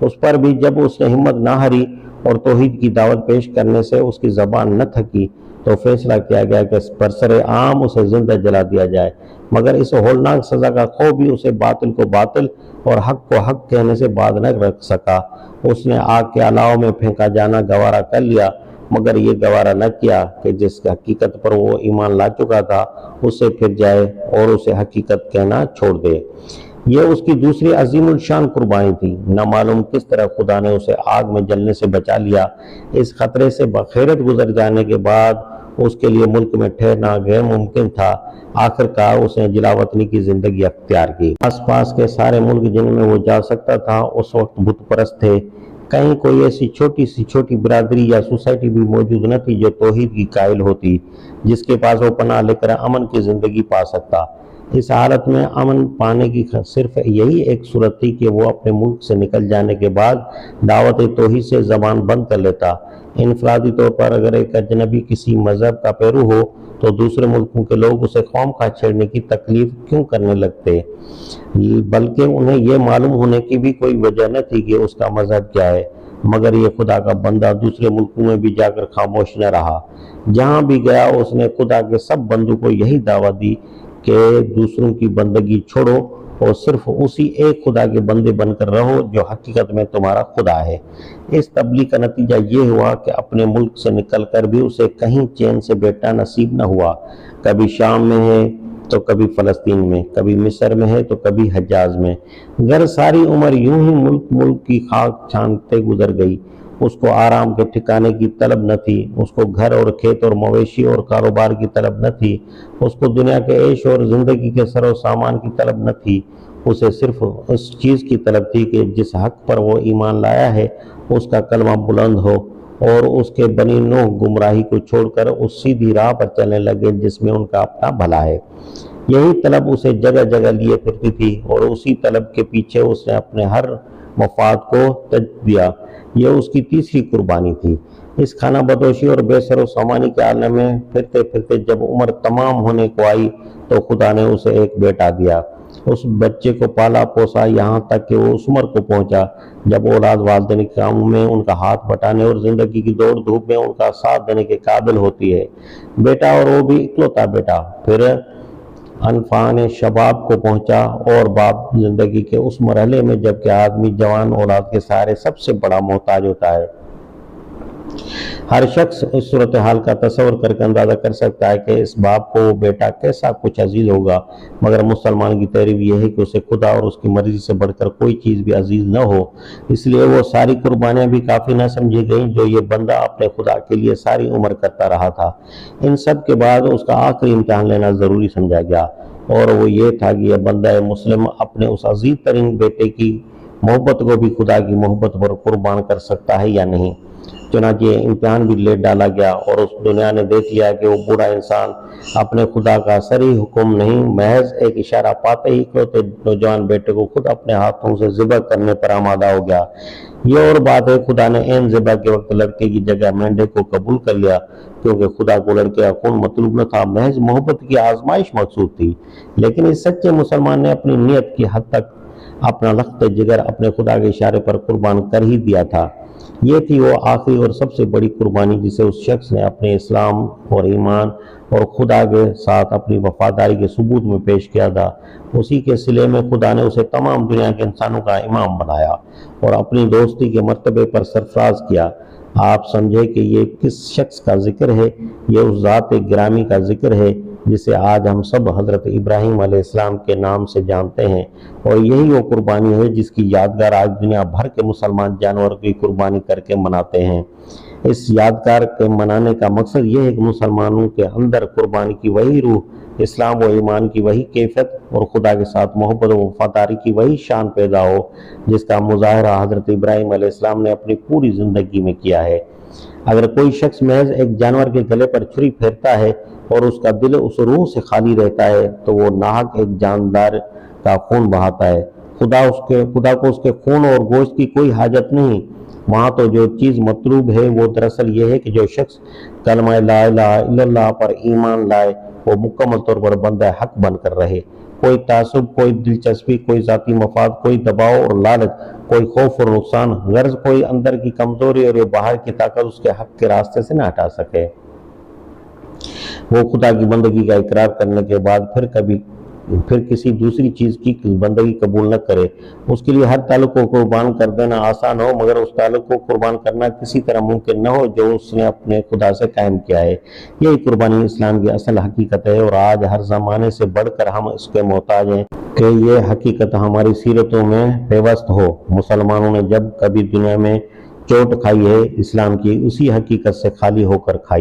اس پر بھی جب اس نے ہمت نہ ہاری اور توحید کی دعوت پیش کرنے سے اس کی زبان نہ تھکی تو فیصلہ کیا گیا کہ برسر عام اسے زندہ جلا دیا جائے، مگر اس ہولناک سزا کا خوف بھی اسے باطل کو باطل اور حق کو حق کہنے سے باز نہ رکھ سکا۔ اس نے آگ کے الاؤ میں پھینکا جانا گوارا کر لیا، مگر یہ گوارا نہ کیا کہ جس حقیقت پر وہ ایمان لا چکا تھا اس سے پھر جائے اور اسے حقیقت کہنا چھوڑ دے۔ یہ اس کی دوسری عظیم الشان قربانی تھی۔ نہ معلوم کس طرح خدا نے اسے آگ میں جلنے سے بچا لیا۔ اس خطرے سے بخیرت گزر جانے کے بعد اس کے لیے ملک میں ٹھہرنا غیر ممکن تھا۔ آخرکار اس نے جلا وطنی کی زندگی اختیار کی۔ آس پاس کے سارے ملک جن میں وہ جا سکتا تھا اس وقت بت پرست تھے۔ کہیں کوئی ایسی چھوٹی برادری یا سوسائٹی بھی موجود نہ تھی جو توحید کی قائل ہوتی، جس کے پاس وہ پناہ لے کر امن کی زندگی پا سکتا۔ اس حالت میں امن پانے کی صرف یہی ایک صورت تھی کہ وہ اپنے ملک سے نکل جانے کے بعد دعوت توحید سے زبان بند کر لیتا۔ انفرادی طور پر اگر ایک اجنبی کسی مذہب کا پیرو ہو تو دوسرے ملکوں کے لوگ اسے قوم کا چھیڑنے کی تکلیف کیوں کرنے لگتے، بلکہ انہیں یہ معلوم ہونے کی بھی کوئی وجہ نہ تھی کہ اس کا مذہب کیا ہے۔ مگر یہ خدا کا بندہ دوسرے ملکوں میں بھی جا کر خاموش نہ رہا۔ جہاں بھی گیا اس نے خدا کے سب بندوں کو یہی دعوت دی کہ دوسروں کی بندگی چھوڑو اور صرف اسی ایک خدا کے بندے بن کر رہو جو حقیقت میں تمہارا خدا ہے۔ اس تبلیغ کا نتیجہ یہ ہوا کہ اپنے ملک سے نکل کر بھی اسے کہیں چین سے بیٹھنا نصیب نہ ہوا۔ کبھی شام میں ہے تو کبھی فلسطین میں، کبھی مصر میں ہے تو کبھی حجاز میں۔ گر ساری عمر یوں ہی ملک کی خاک چھانتے گزر گئی۔ اس کو آرام کے ٹھکانے کی طلب نہ تھی، اس کو گھر اور کھیت اور مویشی اور کاروبار کی طلب نہ تھی، اس کو دنیا کے عیش اور زندگی کے سر و سامان کی طلب نہ تھی۔ اسے صرف اس چیز کی طلب تھی کہ جس حق پر وہ ایمان لایا ہے اس کا کلمہ بلند ہو اور اس کے بنی نوح گمراہی کو چھوڑ کر اس سیدھی راہ پر چلنے لگے جس میں ان کا اپنا بھلا ہے۔ یہی طلب اسے جگہ جگہ لیے پھرتی تھی اور اسی طلب کے پیچھے اس نے اپنے ہر مفاد کو تج دیا۔ یہ اس کی تیسری قربانی تھی۔ اس خانہ بدوشی اور بے سر و سامانی کے عالم میں پھرتے پھرتے جب عمر تمام ہونے کو آئی تو خدا نے اسے ایک بیٹا دیا۔ اس بچے کو پالا پوسا یہاں تک کہ وہ اس عمر کو پہنچا جب اولاد والدین کے کاموں میں ان کا ہاتھ بٹانے اور زندگی کی دوڑ دھوپ میں ان کا ساتھ دینے کے قابل ہوتی ہے۔ بیٹا اور وہ بھی اکلوتا بیٹا۔ پھر انفان شباب کو پہنچا اور باپ زندگی کے اس مرحلے میں جبکہ آدمی جوان اولاد کے سہارے سب سے بڑا محتاج ہوتا ہے۔ ہر شخص اس صورتحال کا تصور کر کے اندازہ کر سکتا ہے کہ اس باپ کو وہ بیٹا کیسا کچھ عزیز ہوگا، مگر مسلمان کی تحریف یہ ہے کہ اسے خدا اور اس کی مرضی سے بڑھ کر کوئی چیز بھی عزیز نہ ہو، اس لیے وہ ساری قربانیاں بھی کافی نہ سمجھی گئیں جو یہ بندہ اپنے خدا کے لیے ساری عمر کرتا رہا تھا۔ ان سب کے بعد اس کا آخری امتحان لینا ضروری سمجھا گیا اور وہ یہ تھا کہ یہ بندہ مسلم اپنے اس عزیز ترین بیٹے کی محبت کو بھی خدا کی محبت پر قربان کر سکتا ہے یا نہیں۔ چنانچہ امتحان بھی لے ڈالا گیا اور اس دنیا نے دیکھ لیا کہ وہ بوڑھا انسان اپنے خدا کا صریح حکم نہیں، محض ایک اشارہ پاتے ہی اکلوتے نوجوان بیٹے کو خود اپنے ہاتھوں سے ذبح کرنے پر آمادہ ہو گیا۔ یہ اور بات ہے خدا نے عین ذبح کے وقت لڑکے کی جگہ مینڈے کو قبول کر لیا، کیونکہ خدا کو لڑکے کا خون مطلوب نہ تھا، محض محبت کی آزمائش مقصود تھی۔ لیکن اس سچے مسلمان نے اپنی نیت کی حد تک اپنا لخت جگر اپنے خدا کے اشارے پر قربان کر ہی دیا تھا۔ یہ تھی وہ آخری اور سب سے بڑی قربانی جسے اس شخص نے اپنے اسلام اور ایمان اور خدا کے ساتھ اپنی وفاداری کے ثبوت میں پیش کیا تھا۔ اسی کے صلے میں خدا نے اسے تمام دنیا کے انسانوں کا امام بنایا اور اپنی دوستی کے مرتبے پر سرفراز کیا۔ آپ سمجھے کہ یہ کس شخص کا ذکر ہے؟ یہ اس ذات گرامی کا ذکر ہے جسے آج ہم سب حضرت ابراہیم علیہ السلام کے نام سے جانتے ہیں، اور یہی وہ قربانی ہے جس کی یادگار آج دنیا بھر کے مسلمان جانور کی قربانی کر کے مناتے ہیں۔ اس یادگار کے منانے کا مقصد یہ ہے کہ مسلمانوں کے اندر قربانی کی وہی روح، اسلام و ایمان کی وہی کیفیت اور خدا کے ساتھ محبت و وفاداری کی وہی شان پیدا ہو جس کا مظاہرہ حضرت ابراہیم علیہ السلام نے اپنی پوری زندگی میں کیا ہے۔ اگر کوئی شخص محض ایک جانور کے گلے پر چھری پھیرتا ہے اور اس کا دل اس روح سے خالی رہتا ہے تو وہ ناحق ایک جاندار کا خون بہاتا ہے۔ خدا کو اس کے خون اور گوشت کی کوئی حاجت نہیں۔ وہاں تو جو چیز مطلوب ہے وہ دراصل یہ ہے کہ جو شخص کلمہ لا الہ الا اللہ پر ایمان لائے وہ مکمل طور پر بندہ حق بن کر رہے۔ کوئی تعصب، کوئی دلچسپی، کوئی ذاتی مفاد، کوئی دباؤ اور لالچ، کوئی خوف اور نقصان، غرض کوئی اندر کی کمزوری اور یہ باہر کی طاقت اس کے حق کے راستے سے نہ ہٹا سکے۔ وہ خدا کی بندگی کا اقرار کرنے کے بعد پھر کسی دوسری چیز کی بندگی قبول نہ کرے۔ اس کے لیے ہر تعلق کو قربان کر دینا آسان ہو، مگر اس تعلق کو قربان کرنا کسی طرح ممکن نہ ہو جو اس نے اپنے خدا سے قائم کیا ہے۔ یہی قربانی اسلام کی اصل حقیقت ہے، اور آج ہر زمانے سے بڑھ کر ہم اس کے محتاج ہیں کہ یہ حقیقت ہماری سیرتوں میں پیوست ہو۔ مسلمانوں نے جب کبھی دنیا میں چوٹ کھائی ہے، اسلام کی اسی حقیقت سے خالی ہو کر کھائی۔